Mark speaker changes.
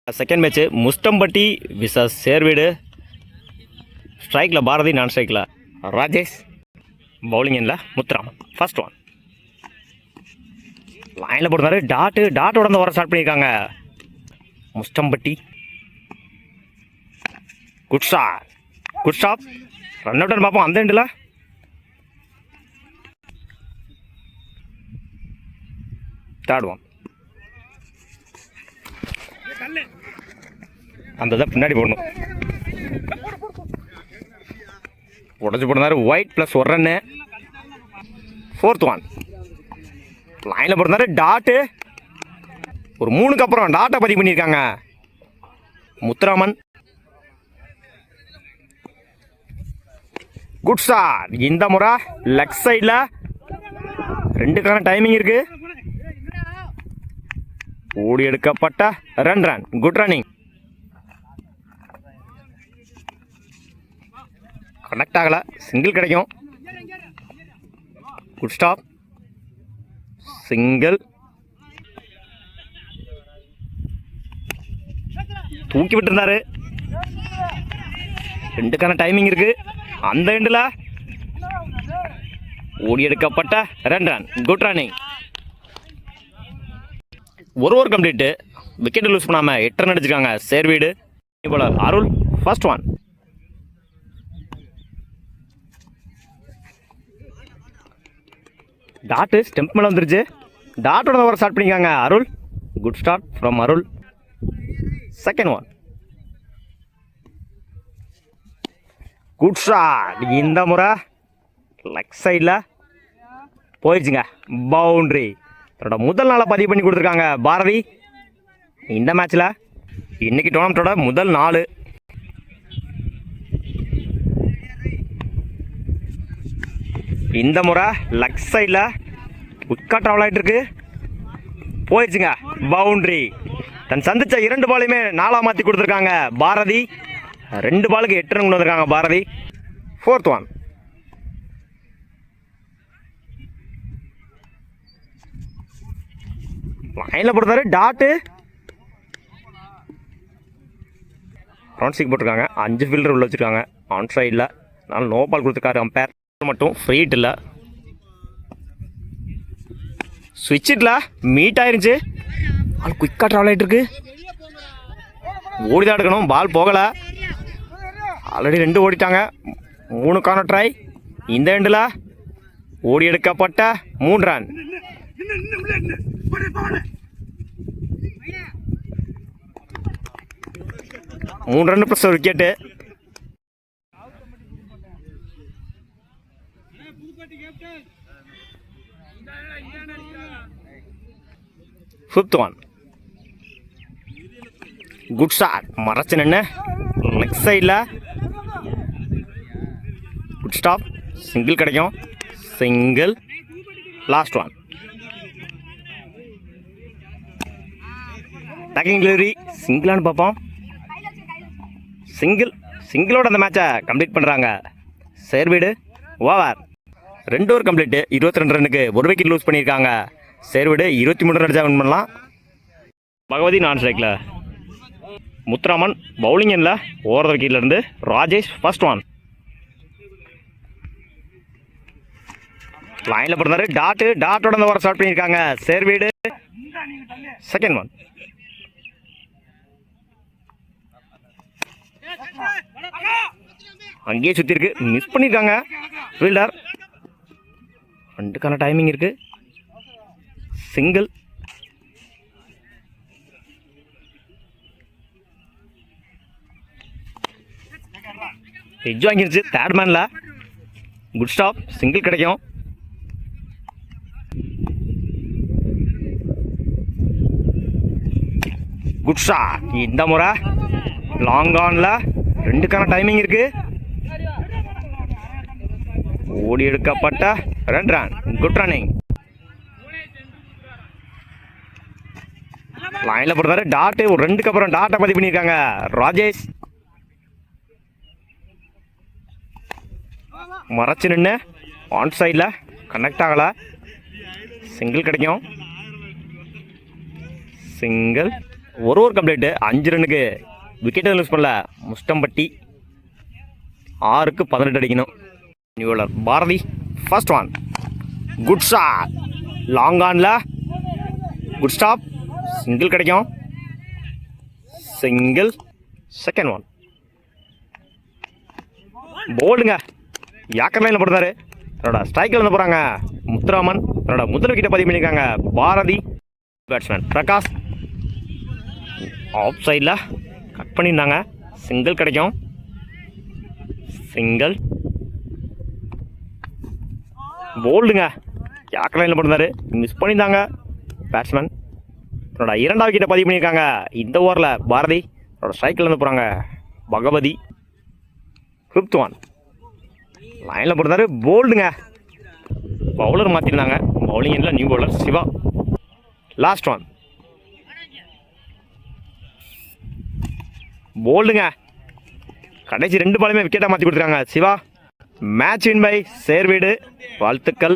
Speaker 1: Second match முஸ்டம்பட்டி versus சேர்வீடு. ஸ்ட்ரைக்கில் பாரதி, நான் ஸ்ட்ரைக்கில் ராஜேஷ், பவுலிங் இல்லை முத்துராமன். ஃபர்ஸ்ட் ஒன் லைனில் போட்டுருந்தாரு. டாட்டோட வந்து வர ஸ்டார்ட் பண்ணியிருக்காங்க முஸ்டம்பட்டி. குட் ஷாட் ரன் அவுட்னு பார்ப்போம். அந்த எண்டில் தேர்ட் ஒன். அந்த இதை பின்னாடி போடணும். உடச்சி போடுறாரு. ஒயிட் ப்ளஸ் ஒரு ரன்னு. ஃபோர்த் ஒன் லைனில் போடுறாரு. டாட்டு ஒரு 3க்கு அப்புறம் டாட்டை பதிவு பண்ணியிருக்காங்க முத்துராமன். Good shot. இந்த முறை லெக் சைடில் 2க்கான டைமிங் இருக்கு. ஓடி எடுக்கப்பட்ட ரன். Good running. கனெக்ட் ஆகலை. சிங்கிள் கிடைக்கும். Good stop. சிங்கிள். தூக்கி விட்டுருந்தாரு. 2க்கான டைமிங் இருக்கு. அந்த எண்டில் ஓடி எடுக்கப்பட்ட ரன். Good running. ஒரு கம்ப்ளீட்டு. விக்கெட் லூஸ் பண்ணாமல் 8 ரன் அடிச்சிருக்காங்க சேர்வீடு. இப்போ Arul first one. Dot stump மேலே வந்துருச்சு. டாட்டோட ஓவர் ஸ்டார்ட் பண்ணிக்காங்க Arul. Good start from Arul. Second one. Good shot. இந்த முறை லெக் சைடில் போயிடுச்சுங்க. பவுண்ட்ரி. தன்னோட முதல் நாளை பதிவு பண்ணி கொடுத்துருக்காங்க பாரதி இந்த மேட்ச்சில். இன்னைக்கு டோர்னமெண்ட்டோட முதல் நாள். இந்த முறை லெக் சைடில் விக்கெட் ட்ராவல் ஆகிட்டு இருக்கு. போயிடுச்சுங்க. பவுண்ட்ரி. தன் சந்திச்ச 2 பாலையுமே 4ஆக மாற்றி கொடுத்துருக்காங்க பாரதி. 2 பாலுக்கு 8 ரன் கொண்டு வந்திருக்காங்க பாரதி. Fourth one. லைனில் போட்டுருந்தாரு. டாட்டு ரவுண்ட் சிக் போட்டிருக்காங்க. 5 ஃபீல்டர் உள்ள வச்சுருக்காங்க ஆன் சைடில். அதனால் நோ பால் கொடுத்துருக்காரு அம்பேர். மட்டும் ஃப்ரீட் இல்லை. ஸ்விட்ச் இட்ல மீட் ஆயிருச்சு. பால் குயிக்காக ட்ராவல் ஆகிட்டு இருக்கு. ஓடிதான் எடுக்கணும். பால் போகலை. ஆல்ரெடி 2 ஓடிட்டாங்க. 3க்கான ட்ரை. இந்த எண்டில் ஓடி எடுக்கப்பட்ட 3 ரன். 3 ரன் ப்ளஸ் ஒரு wicket. Fifth one. Good shot. மறைச்சு நின்று லெக் சைடில். Good stop. சிங்கிள் கிடைக்கும். Single. Last one. Taking delivery. சிங்கிளானு பார்ப்போம். சிங்கிளோட அந்த மேட்சை கம்ப்ளீட் பண்ணுறாங்க சேர்வீடு. Over 2 over complete. 22 ரன்னுக்கு 1 விக்கெட் லூஸ் பண்ணியிருக்காங்க சேர்வீடு. 23 ரன் அடிச்சா வின் பண்ணலாம். பகவதி நான் ஸ்ட்ரைக்கில். முத்துராமன் பவுலிங் எண்ணில் ஓவர் விக்கெட்லேருந்து ராஜேஷ். First one. லைனில் போடுறாரு. டாட்டோட அந்த ஓவர் ஸ்டார்ட் பண்ணியிருக்காங்க சேர்வீடு. Second one. அங்கேயே சுற்றி இருக்கு. மிஸ் பண்ணியிருக்காங்க ஃபீல்டர். 2க்கான டைமிங் இருக்கு. சிங்கிள். எஜ் வாங்கிருச்சு தேர்ட் மேனில். Good stop. சிங்கிள் கிடைக்கும். Good shot. இந்த முறை லாங் ஆனில் 2க்கான டைமிங் இருக்கு. ஓடி எடுக்கப்பட்ட ரன். Good running. லைனில் போடுறாரு. டாட்டு ஒரு 2க்கு அப்புறம் டாட்டை பதிவு பண்ணியிருக்காங்க ராஜேஷ். மறைச்சு நின்று ஆன் சைடில் கனெக்ட் ஆகலை. சிங்கிள் கிடைக்கும். சிங்கிள் ஒரு கம்ப்ளீட்டு 5 ரன்னுக்கு விக்கெட்டை லூஸ் பண்ணல. முஸ்டம்பட்டி 6க்கு 18 அடிக்கணும். New bowler Bharathi first one. Good shot. Long ஆனில் குட் ஸ்டாப். சிங்கிள் கிடைக்கும். சிங்கிள். Second one. போல்டுங்க. யாக்கர் லைனில் போடுறாரு. என்னோட ஸ்ட்ரைக்கில் வந்து போகிறாங்க முத்துராமன். என்னோட முதல் விக்கெட்டை பதிவு பண்ணியிருக்காங்க பாரதி. பேட்ஸ்மேன் பிரகாஷ் ஆஃப் சைடில் கட் பண்ணியிருந்தாங்க. சிங்கிள் கிடைக்கும். சிங்கிள். போல்டுங்க. யாக்கர் லைனில் போட்டிருந்தாரு. மிஸ் பண்ணியிருந்தாங்க பேட்ஸ்மேன். என்னோட 2வது விக்கெட்டை பதிவு பண்ணியிருக்காங்க இந்த ஓவரில் பாரதி. என்னோட ஸ்ட்ரைக்கில் வந்து போகிறாங்க பகவதி. 5th one. லைனில் போட்டிருந்தாரு. போல்டுங்க. பவுலர் மாற்றிருந்தாங்க. பவுலிங் இல்லை, new bowler Siva. Last one. போல்டுங்க. கடைசி 2 பாலுமே விக்கெட்டாக மாற்றி கொடுத்துருக்காங்க சிவா. மேட்ச் வின் பை சேர்வீடு. வாழ்த்துக்கள்.